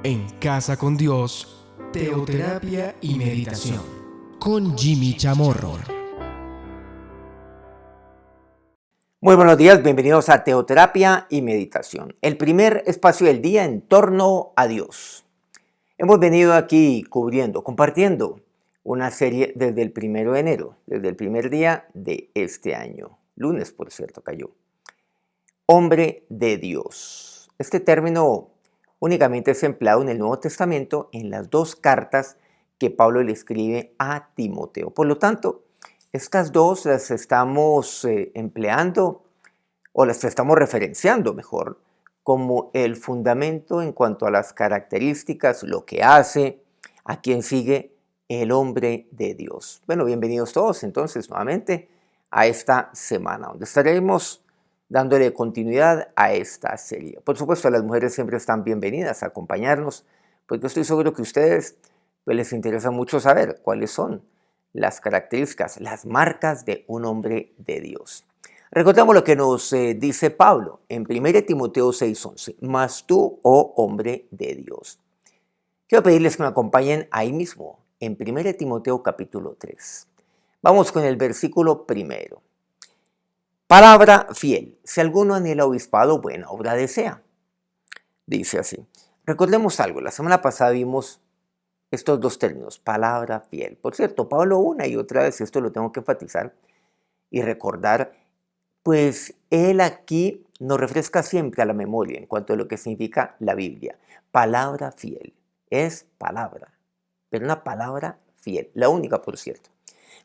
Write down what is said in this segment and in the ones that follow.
En Casa con Dios, teoterapia y meditación. Con Jimmy Chamorro. Muy buenos días, bienvenidos a Teoterapia y Meditación, el primer espacio del día en torno a Dios. Hemos venido aquí compartiendo una serie desde el 1 de enero, desde el primer día de este año. Lunes, por cierto, cayó. Hombre de Dios. Este término únicamente es empleado en el Nuevo Testamento en las dos cartas que Pablo le escribe a Timoteo. Por lo tanto, estas dos las estamos empleando o las estamos referenciando mejor como el fundamento en cuanto a las características, lo que hace, a quien sigue el hombre de Dios. Bueno, bienvenidos todos entonces nuevamente a esta semana, donde estaremos dándole continuidad a esta serie. Por supuesto, las mujeres siempre están bienvenidas a acompañarnos, porque estoy seguro que a ustedes les interesa mucho saber cuáles son las características, las marcas de un hombre de Dios. Recordemos lo que nos dice Pablo en 1 Timoteo 6:11. Mas tú, oh hombre de Dios. Quiero pedirles que me acompañen ahí mismo, en 1 Timoteo capítulo 3. Vamos con el versículo primero. Palabra fiel. Si alguno anhela obispado, buena obra desea. Dice así. Recordemos algo. La semana pasada vimos estos dos términos, palabra fiel. Por cierto, Pablo una y otra vez, esto lo tengo que enfatizar y recordar, pues él aquí nos refresca siempre a la memoria en cuanto a lo que significa la Biblia. Palabra fiel. Es palabra, pero una palabra fiel. La única, por cierto.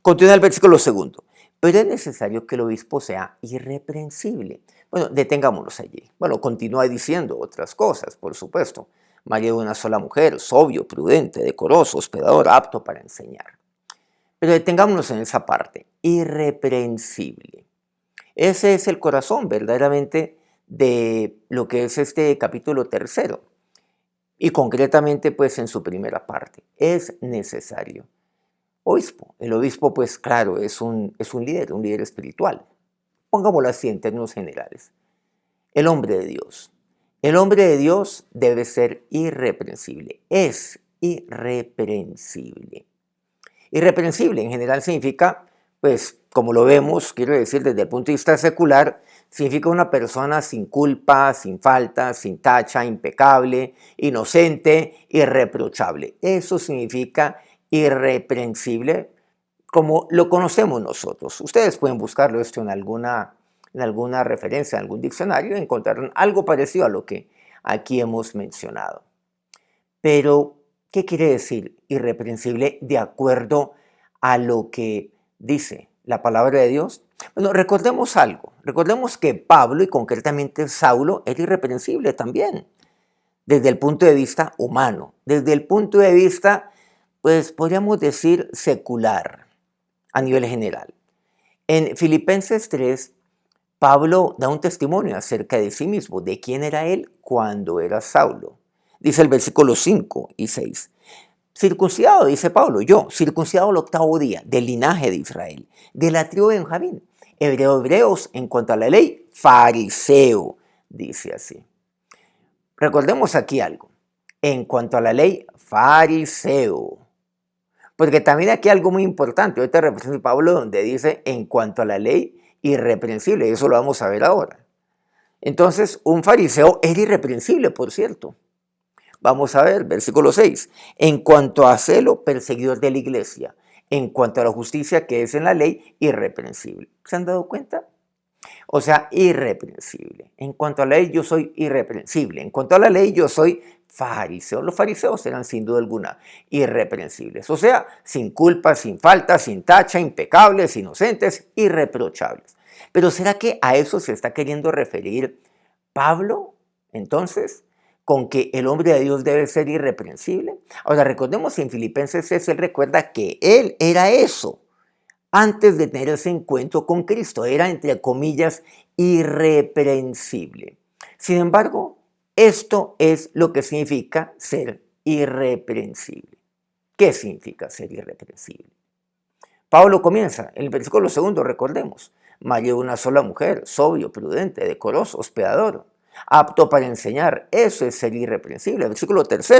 Continúa el versículo segundo. Pero es necesario que el obispo sea irreprensible. Bueno, detengámonos allí. Bueno, continúa diciendo otras cosas, por supuesto. Marido de una sola mujer, sobrio, prudente, decoroso, hospedador, apto para enseñar. Pero detengámonos en esa parte. Irreprensible. Ese es el corazón verdaderamente de lo que es este capítulo 3. Y concretamente pues en su primera parte. Es necesario. Obispo. El obispo pues claro es un líder espiritual. Pongámoslo así en términos generales. El hombre de Dios. El hombre de Dios debe ser irreprensible. Es irreprensible. Irreprensible en general significa, pues como lo vemos, quiero decir desde el punto de vista secular, significa una persona sin culpa, sin falta, sin tacha, impecable, inocente, irreprochable. Eso significa irreprensible como lo conocemos nosotros. Ustedes pueden buscarlo esto en alguna referencia, en algún diccionario, y encontrarán algo parecido a lo que aquí hemos mencionado. Pero, ¿qué quiere decir irreprensible de acuerdo a lo que dice la palabra de Dios? Bueno, recordemos algo. Recordemos que Pablo y concretamente Saulo era irreprensible también, desde el punto de vista humano, desde el punto de vista, pues podríamos decir secular, a nivel general. En Filipenses 3, Pablo da un testimonio acerca de sí mismo, de quién era él cuando era Saulo. Dice el versículo 5 y 6. Circuncidado, dice Pablo, yo, circuncidado el 8º día, del linaje de Israel, de la tribu de Benjamín, hebreos en cuanto a la ley, fariseo, dice así. Recordemos aquí algo, en cuanto a la ley, fariseo. Porque también aquí algo muy importante, ahorita representa Pablo donde dice en cuanto a la ley, irreprensible, eso lo vamos a ver ahora. Entonces, un fariseo era irreprensible, por cierto. Vamos a ver, versículo 6. En cuanto a celo, perseguidor de la iglesia. En cuanto a la justicia que es en la ley, irreprensible. ¿Se han dado cuenta? O sea, irreprensible. En cuanto a la ley, yo soy irreprensible. En cuanto a la ley, yo soy fariseo. Los fariseos eran sin duda alguna irreprensibles. O sea, sin culpa, sin falta, sin tacha, impecables, inocentes, irreprochables. Pero ¿será que a eso se está queriendo referir Pablo? Entonces, con que el hombre de Dios debe ser irreprensible. Ahora, recordemos en Filipenses 6, él recuerda que él era eso. Antes de tener ese encuentro con Cristo, era, entre comillas, irreprensible. Sin embargo, esto es lo que significa ser irreprensible. ¿Qué significa ser irreprensible? Pablo comienza, en el versículo 2, recordemos, marido de una sola mujer, sobrio, prudente, decoroso, hospedador. apto para enseñar. Eso es ser irreprensible. Versículo 3.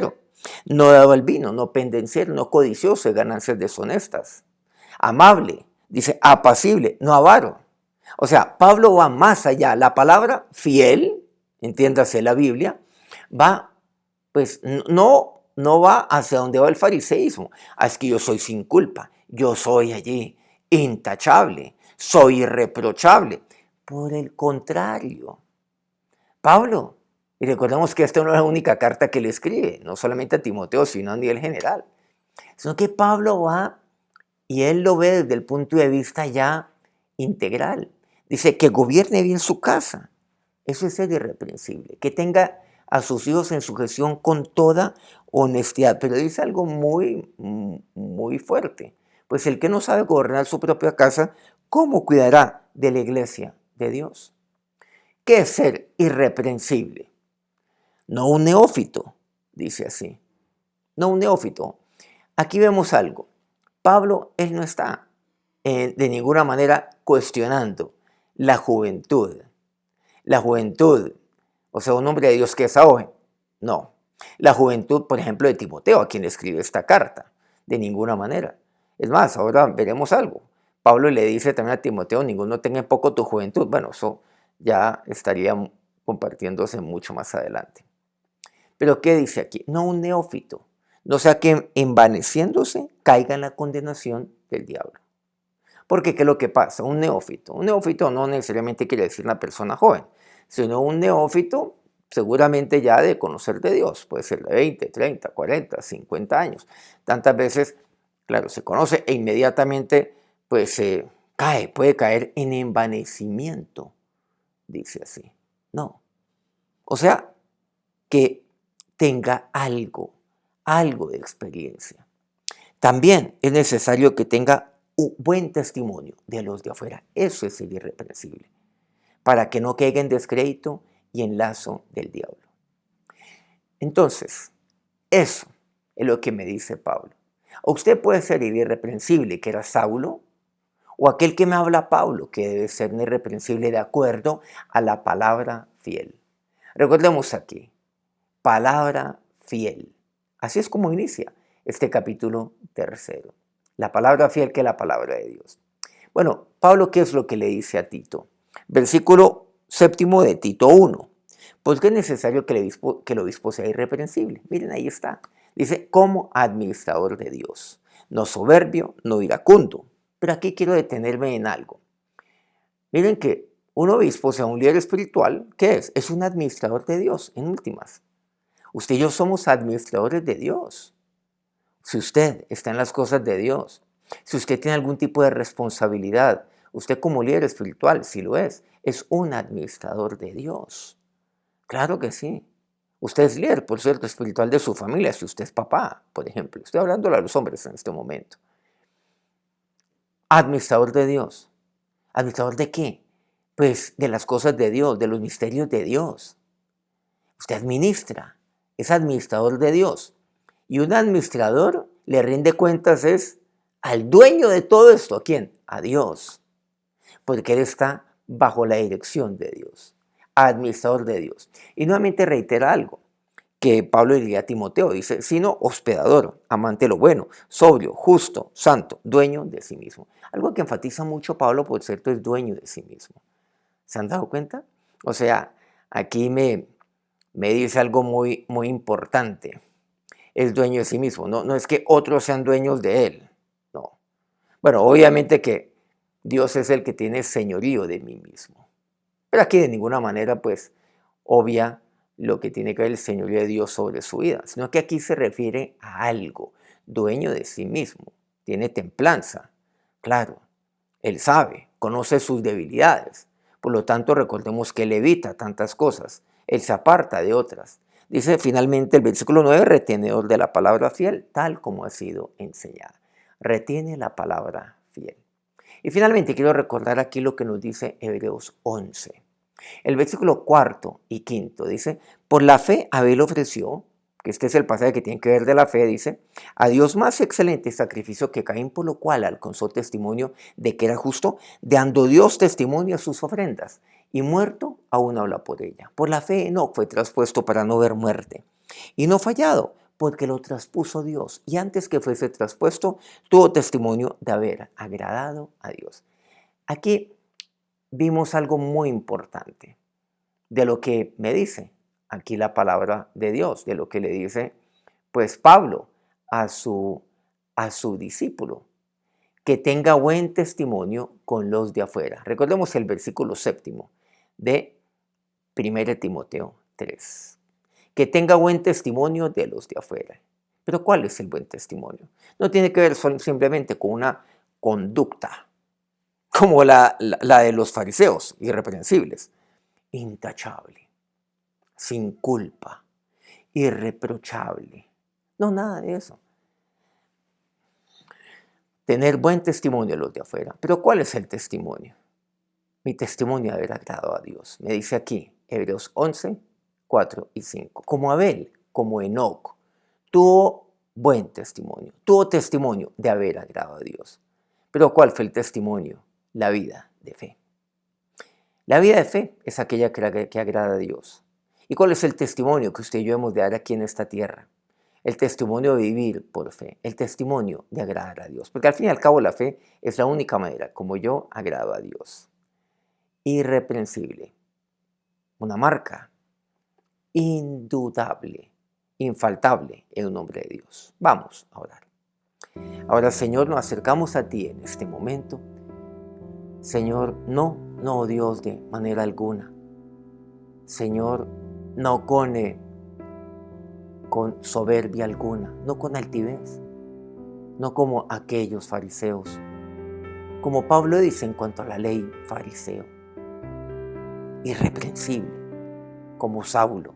No daba el vino, no pendenciero, no codicioso de ganancias deshonestas. Amable, dice apacible, no avaro. O sea, Pablo va más allá. La palabra fiel, entiéndase la Biblia, va, pues no va hacia donde va el fariseísmo. Es que yo soy sin culpa, yo soy allí intachable, soy irreprochable. Por el contrario, Pablo, y recordemos que esta no es la única carta que le escribe, no solamente a Timoteo, sino a nivel general, sino que Pablo va y él lo ve desde el punto de vista ya integral. Dice que gobierne bien su casa. Eso es ser irreprensible. Que tenga a sus hijos en sujeción con toda honestidad. Pero dice algo muy fuerte. Pues el que no sabe gobernar su propia casa, ¿cómo cuidará de la iglesia de Dios? ¿Qué es ser irreprensible? No un neófito, dice así. No un neófito. Aquí vemos algo. Pablo, él no está de ninguna manera cuestionando la juventud. La juventud, o sea, un hombre de Dios que es ahora. No. La juventud, por ejemplo, de Timoteo, a quien escribe esta carta. De ninguna manera. Es más, ahora veremos algo. Pablo le dice también a Timoteo, ninguno tenga en poco tu juventud. Bueno, eso ya estaría compartiéndose mucho más adelante. Pero ¿qué dice aquí? No un neófito. No sea que envaneciéndose caiga en la condenación del diablo. Porque ¿qué es lo que pasa? Un neófito no necesariamente quiere decir una persona joven, sino un neófito seguramente ya de conocer de Dios, puede ser de 20, 30, 40, 50 años. Tantas veces, claro, se conoce e inmediatamente pues puede caer en envanecimiento, dice así. No. O sea, que tenga algo de experiencia. También es necesario que tenga un buen testimonio de los de afuera. Eso es ser irreprensible, para que no caiga en descrédito y en lazo del diablo. Entonces, eso es lo que me dice Pablo. O usted puede ser irreprensible, que era Saulo, o aquel que me habla Pablo, que debe ser irreprensible de acuerdo a la palabra fiel. Recordemos aquí, palabra fiel. Así es como inicia este capítulo 3. La palabra fiel, que es la palabra de Dios. Bueno, Pablo, ¿qué es lo que le dice a Tito? Versículo 7 de Tito 1. Porque es necesario que el obispo sea irreprensible. Miren, ahí está. Dice, como administrador de Dios. No soberbio, no iracundo. Pero aquí quiero detenerme en algo. Miren que un obispo, o sea, un líder espiritual, ¿qué es? Es un administrador de Dios, en últimas. Usted y yo somos administradores de Dios. Si usted está en las cosas de Dios, si usted tiene algún tipo de responsabilidad, usted como líder espiritual, si lo es un administrador de Dios. Claro que sí. Usted es líder, por cierto, espiritual de su familia, si usted es papá, por ejemplo. Estoy hablando a los hombres en este momento. Administrador de Dios. ¿Administrador de qué? Pues de las cosas de Dios, de los misterios de Dios. Usted administra, es administrador de Dios. Y un administrador le rinde cuentas es al dueño de todo esto. ¿A quién? A Dios. Porque él está bajo la dirección de Dios. Administrador de Dios. Y nuevamente reitera algo que Pablo diría a Timoteo. Dice, sino hospedador, amante de lo bueno, sobrio, justo, santo, dueño de sí mismo. Algo que enfatiza mucho Pablo, por cierto, es dueño de sí mismo. ¿Se han dado cuenta? O sea, aquí me dice algo muy importante. Es dueño de sí mismo. No es que otros sean dueños de él. No. Bueno, obviamente que Dios es el que tiene señorío de mí mismo. Pero aquí de ninguna manera, pues, obvia lo que tiene que ver el señorío de Dios sobre su vida. Sino que aquí se refiere a algo. Dueño de sí mismo. Tiene templanza. Claro. Él sabe, conoce sus debilidades. Por lo tanto, recordemos que él evita tantas cosas. Él se aparta de otras. Dice finalmente el versículo 9, retenedor de la palabra fiel, tal como ha sido enseñada. Retiene la palabra fiel. Y finalmente quiero recordar aquí lo que nos dice Hebreos 11. El versículo 4 y 5 dice, por la fe Abel ofreció, que este es el pasaje que tiene que ver de la fe, dice, a Dios más excelente sacrificio que Caín, por lo cual alcanzó testimonio de que era justo, dando Dios testimonio a sus ofrendas. y muerto aún habla por ella. Por la fe Enoc fue traspuesto para no ver muerte, y no fallado, porque lo traspuso Dios, y antes que fuese traspuesto, tuvo testimonio de haber agradado a Dios. Aquí vimos algo muy importante de lo que me dice aquí la palabra de Dios, de lo que le dice pues Pablo a su discípulo, que tenga buen testimonio con los de afuera. Recordemos el versículo 7 de 1 Timoteo 3. Que tenga buen testimonio de los de afuera. Pero ¿cuál es el buen testimonio? No tiene que ver simplemente con una conducta como la de los fariseos, irreprensibles, intachable, sin culpa, irreprochable. No, nada de eso. Tener buen testimonio de los de afuera. Pero ¿cuál es el testimonio? Mi testimonio de haber agradado a Dios. Me dice aquí, Hebreos 11, 4 y 5. Como Abel, como Enoc, tuvo buen testimonio. Tuvo testimonio de haber agradado a Dios. Pero ¿cuál fue el testimonio? La vida de fe. La vida de fe es aquella que agrada a Dios. ¿Y cuál es el testimonio que usted y yo hemos de dar aquí en esta tierra? El testimonio de vivir por fe, el testimonio de agradar a Dios. Porque al fin y al cabo la fe es la única manera como yo agrado a Dios. Irreprensible, una marca indudable, infaltable en un nombre de Dios. Vamos a orar. Ahora, Señor, nos acercamos a ti en este momento. Señor, no, Dios, de manera alguna. Señor, no con soberbia alguna, no con altivez, no como aquellos fariseos. Como Pablo dice en cuanto a la ley, fariseo. Irreprensible, como Saulo.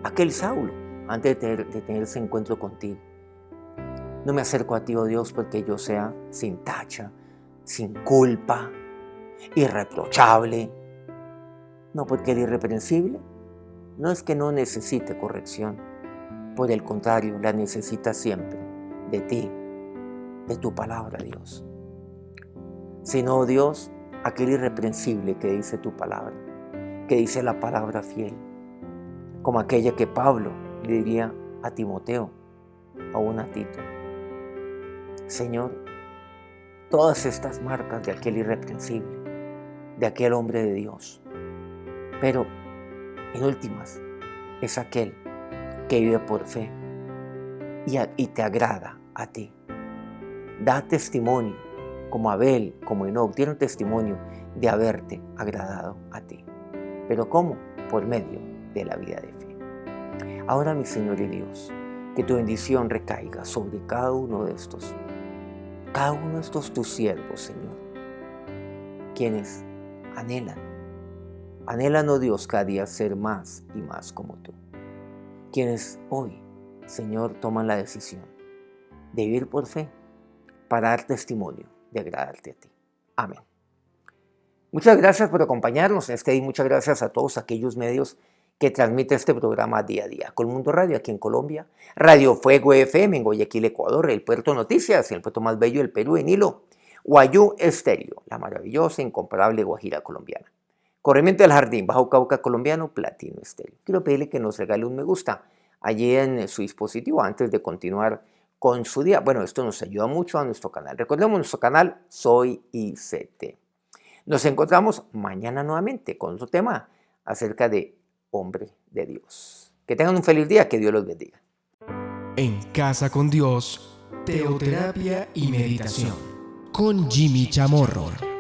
Aquel Saulo, antes de tener ese encuentro contigo. No me acerco a ti, oh Dios, porque yo sea sin tacha, sin culpa, irreprochable. No, porque el irreprensible no es que no necesite corrección. Por el contrario, la necesita siempre de ti, de tu palabra, Dios. Sino, Dios, aquel irreprensible que dice tu palabra, que dice la palabra fiel, como aquella que Pablo le diría a Timoteo, aún a Tito. Señor, todas estas marcas de aquel irreprensible, de aquel hombre de Dios, pero en últimas es aquel que vive por fe y te agrada a ti. Da testimonio, como Abel, como Enoc, dieron testimonio de haberte agradado a ti. ¿Pero cómo? Por medio de la vida de fe. Ahora, mi Señor y Dios, que tu bendición recaiga sobre cada uno de estos tus siervos, Señor, quienes anhelan, oh Dios, cada día ser más y más como tú. Quienes hoy, Señor, toman la decisión de vivir por fe para dar testimonio de agradarte a ti. Amén. Muchas gracias por acompañarnos en este día y muchas gracias a todos aquellos medios que transmiten este programa día a día. Colmundo Radio aquí en Colombia, Radio Fuego FM en Guayaquil, Ecuador, El Puerto Noticias, el puerto más bello del Perú, en Hilo, Guayú Estéreo, la maravillosa e incomparable Guajira colombiana. Corrimiento del Jardín, Bajo Cauca colombiano, Platino Estéreo. Quiero pedirle que nos regale un me gusta allí en su dispositivo antes de continuar con su día. Bueno, esto nos ayuda mucho a nuestro canal. Recordemos nuestro canal Soy ICT. Nos encontramos mañana nuevamente con otro tema acerca de hombre de Dios. Que tengan un feliz día, que Dios los bendiga. En Casa con Dios, teoterapia y meditación con Jimmy Chamorro.